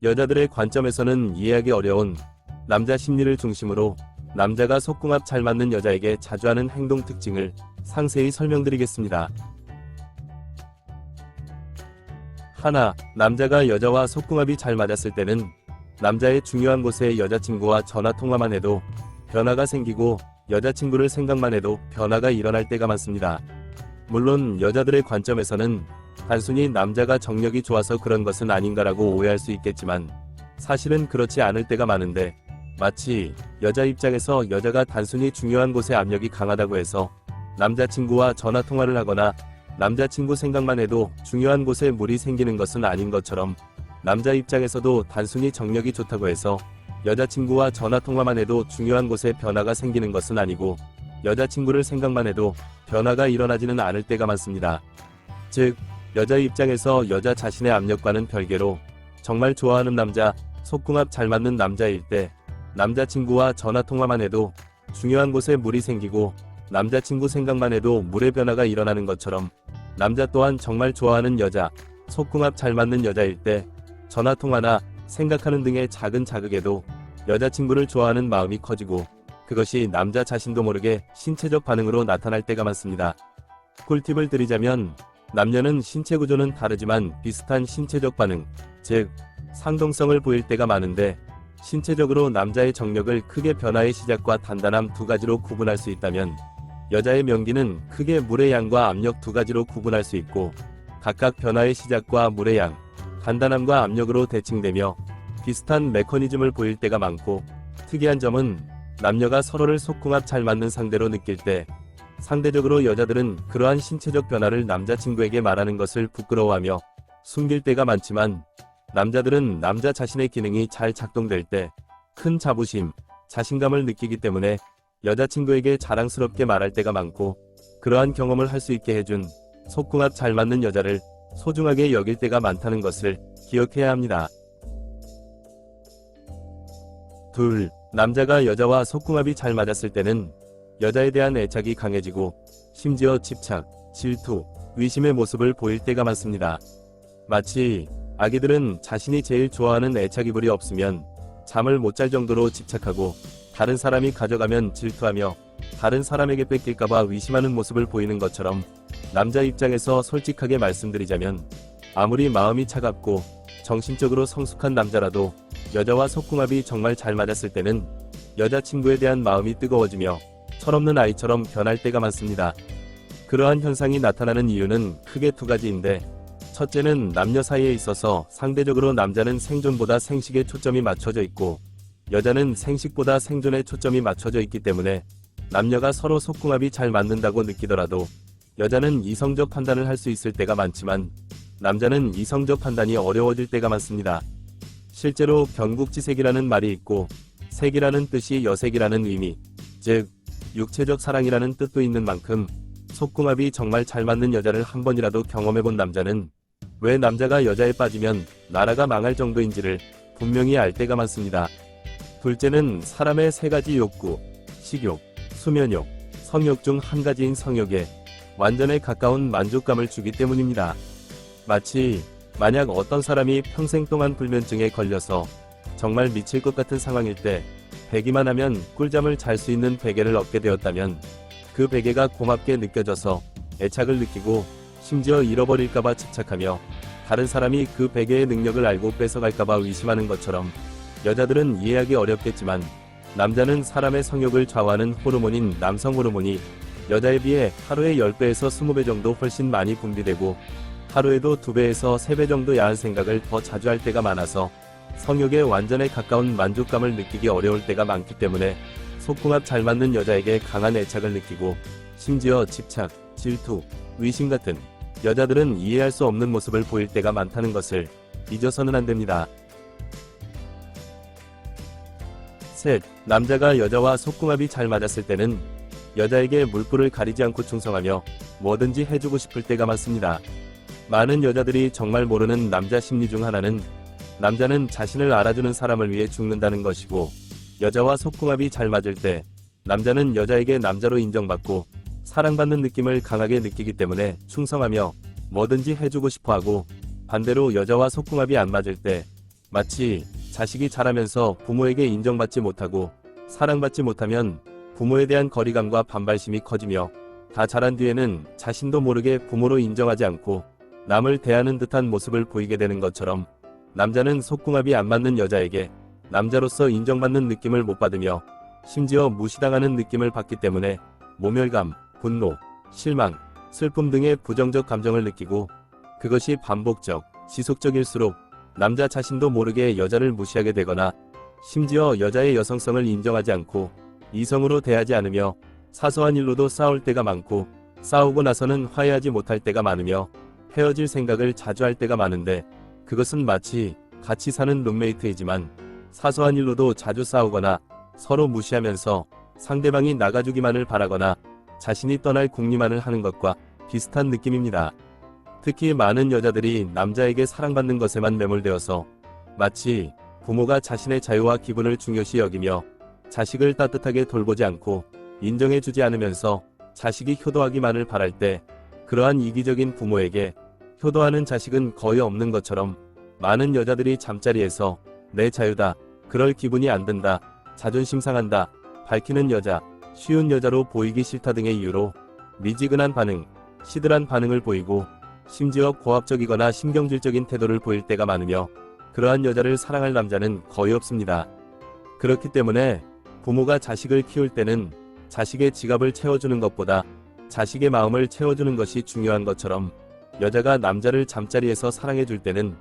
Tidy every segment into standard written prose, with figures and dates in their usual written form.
여자들의 관점에서는 이해하기 어려운 남자 심리를 중심으로 남자가 속궁합 잘 맞는 여자에게 자주 하는 행동 특징을 상세히 설명드리겠습니다. 하나, 남자가 여자와 속궁합이 잘 맞았을 때는 남자의 중요한 곳에 여자친구와 전화통화만 해도 변화가 생기고 여자친구를 생각만 해도 변화가 일어날 때가 많습니다. 물론 여자들의 관점에서는 단순히 남자가 정력이 좋아서 그런 것은 아닌가라고 오해할 수 있겠지만 사실은 그렇지 않을 때가 많은데, 마치 여자 입장에서 여자가 단순히 중요한 곳에 압력이 강하다고 해서 남자친구와 전화통화를 하거나 남자친구 생각만 해도 중요한 곳에 물이 생기는 것은 아닌 것처럼, 남자 입장에서도 단순히 정력이 좋다고 해서 여자친구와 전화통화만 해도 중요한 곳에 변화가 생기는 것은 아니고 여자친구를 생각만 해도 변화가 일어나지는 않을 때가 많습니다. 즉, 여자 입장에서 여자 자신의 압력과는 별개로 정말 좋아하는 남자, 속궁합 잘 맞는 남자일 때 남자친구와 전화통화만 해도 중요한 곳에 물이 생기고 남자친구 생각만 해도 물의 변화가 일어나는 것처럼, 남자 또한 정말 좋아하는 여자, 속궁합 잘 맞는 여자일 때 전화통화나 생각하는 등의 작은 자극에도 여자친구를 좋아하는 마음이 커지고 그것이 남자 자신도 모르게 신체적 반응으로 나타날 때가 많습니다. 꿀팁을 드리자면, 남녀는 신체 구조는 다르지만 비슷한 신체적 반응, 즉 상동성을 보일 때가 많은데, 신체적으로 남자의 정력을 크게 변화의 시작과 단단함 두 가지로 구분할 수 있다면 여자의 명기는 크게 물의 양과 압력 두 가지로 구분할 수 있고, 각각 변화의 시작과 물의 양, 단단함과 압력으로 대칭되며 비슷한 메커니즘을 보일 때가 많고, 특이한 점은 남녀가 서로를 속궁합 잘 맞는 상대로 느낄 때 상대적으로 여자들은 그러한 신체적 변화를 남자친구에게 말하는 것을 부끄러워하며 숨길 때가 많지만, 남자들은 남자 자신의 기능이 잘 작동될 때 큰 자부심, 자신감을 느끼기 때문에 여자친구에게 자랑스럽게 말할 때가 많고, 그러한 경험을 할 수 있게 해준 속궁합 잘 맞는 여자를 소중하게 여길 때가 많다는 것을 기억해야 합니다. 둘, 남자가 여자와 속궁합이 잘 맞았을 때는 여자에 대한 애착이 강해지고 심지어 집착, 질투, 의심의 모습을 보일 때가 많습니다. 마치 아기들은 자신이 제일 좋아하는 애착이불이 없으면 잠을 못 잘 정도로 집착하고 다른 사람이 가져가면 질투하며 다른 사람에게 뺏길까봐 의심하는 모습을 보이는 것처럼, 남자 입장에서 솔직하게 말씀드리자면 아무리 마음이 차갑고 정신적으로 성숙한 남자라도 여자와 속궁합이 정말 잘 맞았을 때는 여자친구에 대한 마음이 뜨거워지며 철없는 아이처럼 변할 때가 많습니다. 그러한 현상이 나타나는 이유는 크게 두 가지인데, 첫째는 남녀 사이에 있어서 상대적으로 남자는 생존보다 생식에 초점이 맞춰져 있고 여자는 생식보다 생존에 초점이 맞춰져 있기 때문에, 남녀가 서로 속궁합이 잘 맞는다고 느끼더라도 여자는 이성적 판단을 할 수 있을 때가 많지만 남자는 이성적 판단이 어려워질 때가 많습니다. 실제로 경국지색이라는 말이 있고, 색이라는 뜻이 여색이라는 의미, 즉 육체적 사랑이라는 뜻도 있는 만큼 속궁합이 정말 잘 맞는 여자를 한 번이라도 경험해본 남자는 왜 남자가 여자에 빠지면 나라가 망할 정도인지를 분명히 알 때가 많습니다. 둘째는 사람의 세 가지 욕구, 식욕, 수면욕, 성욕 중 한 가지인 성욕에 완전에 가까운 만족감을 주기 때문입니다. 마치 만약 어떤 사람이 평생 동안 불면증에 걸려서 정말 미칠 것 같은 상황일 때 베기만 하면 꿀잠을 잘 수 있는 베개를 얻게 되었다면, 그 베개가 고맙게 느껴져서 애착을 느끼고 심지어 잃어버릴까봐 집착하며 다른 사람이 그 베개의 능력을 알고 뺏어갈까봐 의심하는 것처럼, 여자들은 이해하기 어렵겠지만 남자는 사람의 성욕을 좌우하는 호르몬인 남성 호르몬이 여자에 비해 하루에 10배에서 20배 정도 훨씬 많이 분비되고 하루에도 2배에서 3배 정도 야한 생각을 더 자주 할 때가 많아서 성욕에 완전에 가까운 만족감을 느끼기 어려울 때가 많기 때문에 속궁합 잘 맞는 여자에게 강한 애착을 느끼고 심지어 집착, 질투, 의심 같은 여자들은 이해할 수 없는 모습을 보일 때가 많다는 것을 잊어서는 안 됩니다. 셋, 남자가 여자와 속궁합이 잘 맞았을 때는 여자에게 물불을 가리지 않고 충성하며 뭐든지 해주고 싶을 때가 많습니다. 많은 여자들이 정말 모르는 남자 심리 중 하나는, 남자는 자신을 알아주는 사람을 위해 죽는다는 것이고, 여자와 속궁합이 잘 맞을 때 남자는 여자에게 남자로 인정받고 사랑받는 느낌을 강하게 느끼기 때문에 충성하며 뭐든지 해주고 싶어하고, 반대로 여자와 속궁합이 안 맞을 때 마치 자식이 자라면서 부모에게 인정받지 못하고 사랑받지 못하면 부모에 대한 거리감과 반발심이 커지며 다 자란 뒤에는 자신도 모르게 부모로 인정하지 않고 남을 대하는 듯한 모습을 보이게 되는 것처럼, 남자는 속궁합이 안 맞는 여자에게 남자로서 인정받는 느낌을 못 받으며 심지어 무시당하는 느낌을 받기 때문에 모멸감, 분노, 실망, 슬픔 등의 부정적 감정을 느끼고, 그것이 반복적, 지속적일수록 남자 자신도 모르게 여자를 무시하게 되거나 심지어 여자의 여성성을 인정하지 않고 이성으로 대하지 않으며 사소한 일로도 싸울 때가 많고, 싸우고 나서는 화해하지 못할 때가 많으며 헤어질 생각을 자주 할 때가 많은데, 그것은 마치 같이 사는 룸메이트이지만 사소한 일로도 자주 싸우거나 서로 무시하면서 상대방이 나가주기만을 바라거나 자신이 떠날 궁리만을 하는 것과 비슷한 느낌입니다. 특히 많은 여자들이 남자에게 사랑받는 것에만 매몰되어서 마치 부모가 자신의 자유와 기분을 중요시 여기며 자식을 따뜻하게 돌보지 않고 인정해주지 않으면서 자식이 효도하기만을 바랄 때, 그러한 이기적인 부모에게 효도하는 자식은 거의 없는 것처럼 많은 여자들이 잠자리에서 내 자유다, 그럴 기분이 안 든다, 자존심 상한다, 밝히는 여자, 쉬운 여자로 보이기 싫다 등의 이유로 미지근한 반응, 시들한 반응을 보이고 심지어 고압적이거나 신경질적인 태도를 보일 때가 많으며, 그러한 여자를 사랑할 남자는 거의 없습니다. 그렇기 때문에 부모가 자식을 키울 때는 자식의 지갑을 채워주는 것보다 자식의 마음을 채워주는 것이 중요한 것처럼, 여자가 남자를 잠자리에서 사랑해줄 때는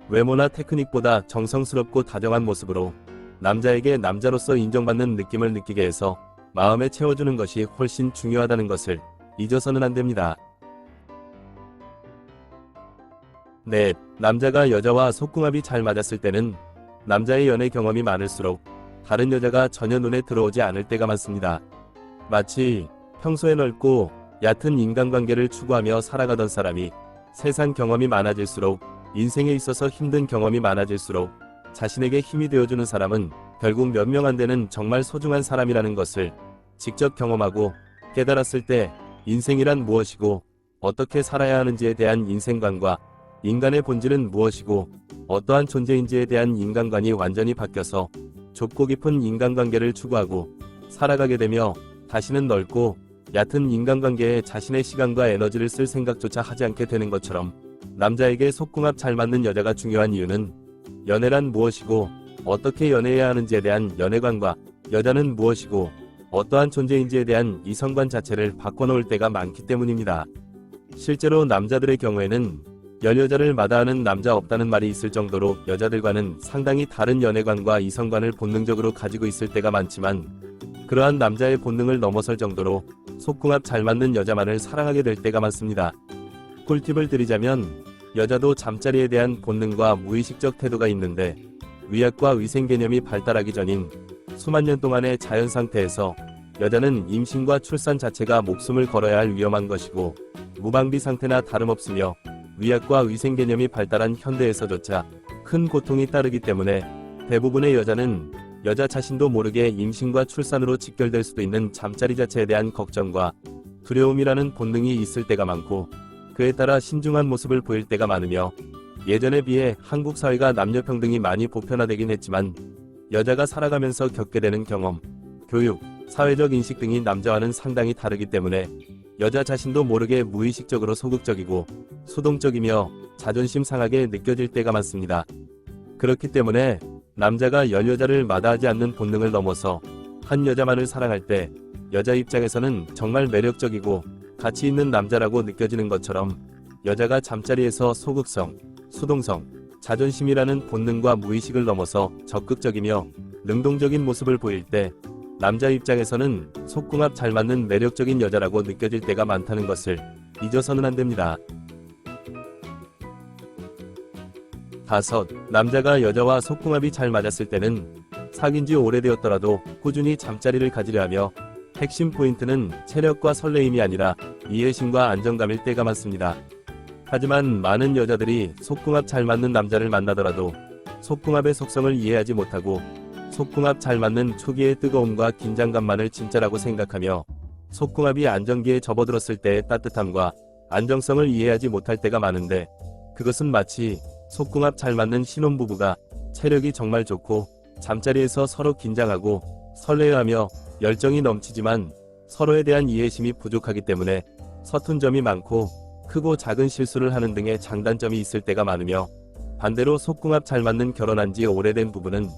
외모나 테크닉보다 정성스럽고 다정한 모습으로 남자에게 남자로서 인정받는 느낌을 느끼게 해서 마음에 채워주는 것이 훨씬 중요하다는 것을 잊어서는 안 됩니다. 네, 남자가 여자와 속궁합이 잘 맞았을 때는 남자의 연애 경험이 많을수록 다른 여자가 전혀 눈에 들어오지 않을 때가 많습니다. 마치 평소에 넓고 얕은 인간관계를 추구하며 살아가던 사람이 세상 경험이 많아질수록, 인생에 있어서 힘든 경험이 많아질수록 자신에게 힘이 되어주는 사람은 결국 몇 명 안 되는 정말 소중한 사람이라는 것을 직접 경험하고 깨달았을 때, 인생이란 무엇이고 어떻게 살아야 하는지에 대한 인생관과 인간의 본질은 무엇이고 어떠한 존재인지에 대한 인간관이 완전히 바뀌어서 좁고 깊은 인간관계를 추구하고 살아가게 되며, 다시는 넓고 얕은 인간관계에 자신의 시간과 에너지를 쓸 생각조차 하지 않게 되는 것처럼, 남자에게 속궁합 잘 맞는 여자가 중요한 이유는 연애란 무엇이고 어떻게 연애해야 하는지에 대한 연애관과 여자는 무엇이고 어떠한 존재인지에 대한 이성관 자체를 바꿔놓을 때가 많기 때문입니다. 실제로 남자들의 경우에는 여자를 마다하는 남자 없다는 말이 있을 정도로 여자들과는 상당히 다른 연애관과 이성관을 본능적으로 가지고 있을 때가 많지만, 그러한 남자의 본능을 넘어설 정도로 속궁합 잘 맞는 여자만을 사랑하게 될 때가 많습니다. 꿀팁을 드리자면, 여자도 잠자리에 대한 본능과 무의식적 태도가 있는데, 위약과 위생 개념이 발달하기 전인 수만 년 동안의 자연 상태에서 여자는 임신과 출산 자체가 목숨을 걸어야 할 위험한 것이고 무방비 상태나 다름없으며, 위약과 위생 개념이 발달한 현대에서조차 큰 고통이 따르기 때문에 대부분의 여자는 여자 자신도 모르게 임신과 출산으로 직결될 수도 있는 잠자리 자체에 대한 걱정과 두려움이라는 본능이 있을 때가 많고, 그에 따라 신중한 모습을 보일 때가 많으며, 예전에 비해 한국 사회가 남녀평등이 많이 보편화되긴 했지만 여자가 살아가면서 겪게 되는 경험, 교육, 사회적 인식 등이 남자와는 상당히 다르기 때문에 여자 자신도 모르게 무의식적으로 소극적이고 수동적이며 자존심 상하게 느껴질 때가 많습니다. 그렇기 때문에 남자가 여자를 마다하지 않는 본능을 넘어서 한 여자만을 사랑할 때, 여자 입장에서는 정말 매력적이고 가치 있는 남자라고 느껴지는 것처럼, 여자가 잠자리에서 소극성, 수동성, 자존심이라는 본능과 무의식을 넘어서 적극적이며 능동적인 모습을 보일 때, 남자 입장에서는 속궁합 잘 맞는 매력적인 여자라고 느껴질 때가 많다는 것을 잊어서는 안 됩니다. 5. 남자가 여자와 속궁합이 잘 맞았을 때는 사귄 지 오래되었더라도 꾸준히 잠자리를 가지려 하며, 핵심 포인트는 체력과 설레임이 아니라 이해심과 안정감일 때가 많습니다. 하지만 많은 여자들이 속궁합 잘 맞는 남자를 만나더라도 속궁합의 속성을 이해하지 못하고 속궁합 잘 맞는 초기의 뜨거움과 긴장감만을 진짜라고 생각하며, 속궁합이 안정기에 접어들었을 때의 따뜻함과 안정성을 이해하지 못할 때가 많은데, 그것은 마치 속궁합 잘 맞는 신혼부부가 체력이 정말 좋고 잠자리에서 서로 긴장하고 설레어하며 열정이 넘치지만 서로에 대한 이해심이 부족하기 때문에 서툰 점이 많고 크고 작은 실수를 하는 등의 장단점이 있을 때가 많으며, 반대로 속궁합 잘 맞는 결혼한 지 오래된 부부는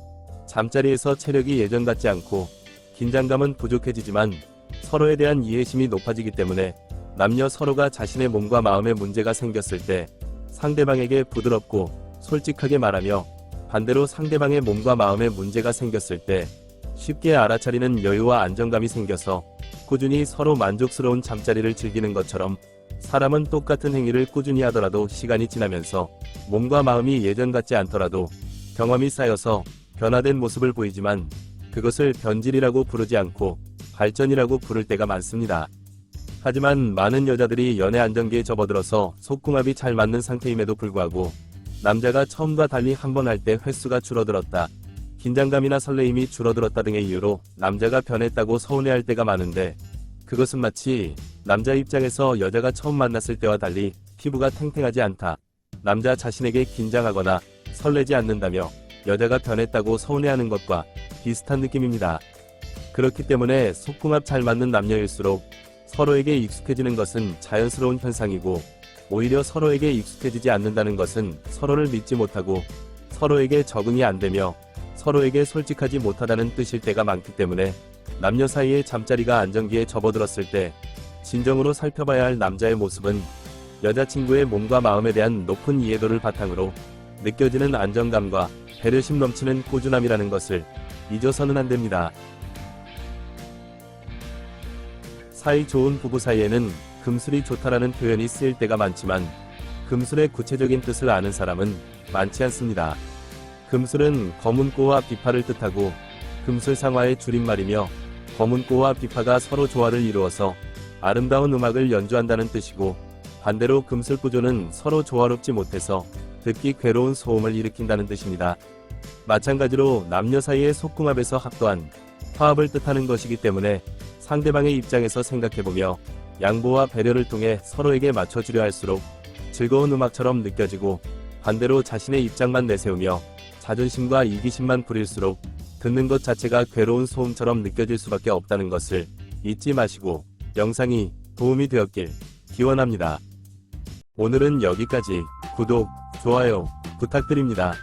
잠자리에서 체력이 예전 같지 않고 긴장감은 부족해지지만 서로에 대한 이해심이 높아지기 때문에 남녀 서로가 자신의 몸과 마음에 문제가 생겼을 때 상대방에게 부드럽고 솔직하게 말하며, 반대로 상대방의 몸과 마음에 문제가 생겼을 때 쉽게 알아차리는 여유와 안정감이 생겨서 꾸준히 서로 만족스러운 잠자리를 즐기는 것처럼, 사람은 똑같은 행위를 꾸준히 하더라도 시간이 지나면서 몸과 마음이 예전 같지 않더라도 경험이 쌓여서 변화된 모습을 보이지만 그것을 변질이라고 부르지 않고 발전이라고 부를 때가 많습니다. 하지만 많은 여자들이 연애 안정기에 접어들어서 속궁합이 잘 맞는 상태임에도 불구하고 남자가 처음과 달리 한 번 할 때 횟수가 줄어들었다, 긴장감이나 설레임이 줄어들었다 등의 이유로 남자가 변했다고 서운해할 때가 많은데, 그것은 마치 남자 입장에서 여자가 처음 만났을 때와 달리 피부가 탱탱하지 않다, 남자 자신에게 긴장하거나 설레지 않는다며 여자가 변했다고 서운해하는 것과 비슷한 느낌입니다. 그렇기 때문에 속궁합 잘 맞는 남녀일수록 서로에게 익숙해지는 것은 자연스러운 현상이고, 오히려 서로에게 익숙해지지 않는다는 것은 서로를 믿지 못하고 서로에게 적응이 안 되며 서로에게 솔직하지 못하다는 뜻일 때가 많기 때문에, 남녀 사이의 잠자리가 안정기에 접어들었을 때 진정으로 살펴봐야 할 남자의 모습은 여자친구의 몸과 마음에 대한 높은 이해도를 바탕으로 느껴지는 안정감과 배려심 넘치는 꾸준함이라는 것을 잊어서는 안 됩니다. 사이 좋은 부부 사이에는 금술이 좋다라는 표현이 쓰일 때가 많지만 금술의 구체적인 뜻을 아는 사람은 많지 않습니다. 금술은 검은꼬와 비파를 뜻하고 금술상화의 줄임말이며, 검은꼬와 비파가 서로 조화를 이루어서 아름다운 음악을 연주한다는 뜻이고, 반대로 금술구조는 서로 조화롭지 못해서 듣기 괴로운 소음을 일으킨다는 뜻입니다. 마찬가지로 남녀 사이의 속궁합에서 합도한 화합을 뜻하는 것이기 때문에 상대방의 입장에서 생각해보며 양보와 배려를 통해 서로에게 맞춰주려 할수록 즐거운 음악처럼 느껴지고, 반대로 자신의 입장만 내세우며 자존심과 이기심만 부릴수록 듣는 것 자체가 괴로운 소음처럼 느껴질 수밖에 없다는 것을 잊지 마시고 영상이 도움이 되었길 기원합니다. 오늘은 여기까지. 구독, 좋아요 부탁드립니다.